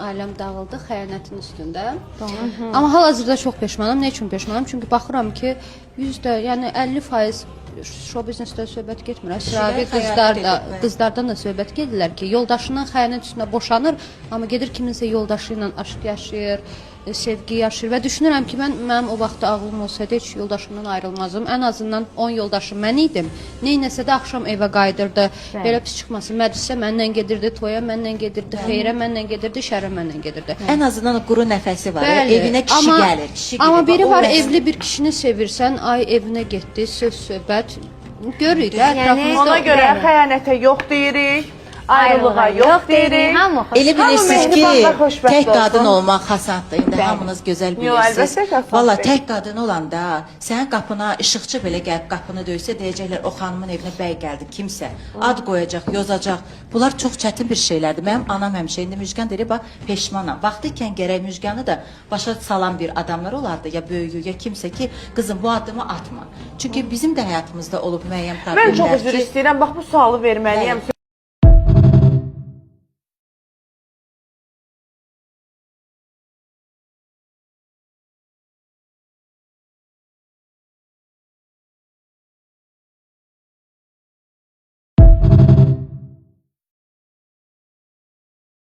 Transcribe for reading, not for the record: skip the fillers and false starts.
ailəm dağıldı xəyanətin üstündə. Amma hal-hazırda çox peşmanam. Nə üçün peşmanam? Çünki baxıram ki, yəni 50% şou biznesdə söhbət getmir. Əsravi qızlardan da söhbət gedirlər ki, yoldaşından xəyanət üstünə boşanır, amma gedir kiminsə yoldaşı ilə aşk yaşayır, sevgi yaşayır və düşünürəm ki, mənim o vaxt ağlım olsaydı heç yoldaşımdan ayrılmazdım. Ən azından 10 yoldaşım mən idim. Neynəsə də axşam evə qayıdırdı. Belə pis çıxmasın. Məclisə mənlə gedirdi, toya mənlə gedirdi, xeyrə mənlə gedirdi, şərə mənlə gedirdi. Ən azından quru nəfəsi var. Evinə kişi gəlir. Amma biri var, evli bir kişini sevirsən, ay evinə getdi, söz-söhbət görürük də ətrafımızda. Ona görə xəyanətə yox deyirik. Ayrılığa yox deyirik. Elə bilirsiniz ki, xoşbəxt tək qadın olsun. olmaq xasaddır. İndi hamınız gözəl bilirsiniz. Valla tək qadın olanda sənin qapına işıqçı belə gəlib qapını döysə deyəcəklər o xanımın evinə bəy gəldi kimsə. Ad qoyacaq, yozacaq. Bunlar çox çətin bir şeylərdir. Mənim anam həmişə indi Müjgan deyir, bax peşmanam. Vaxtı ikən gərək Müjganı da başa salan bir adamlar olardı ya böyüyü ya kimsə ki qızım bu addımı atma. Çünki bizim də həyatımızda olub müəyyən problemlər. Mən çox üzr istəyirəm. Bax bu sualı verməliyəm.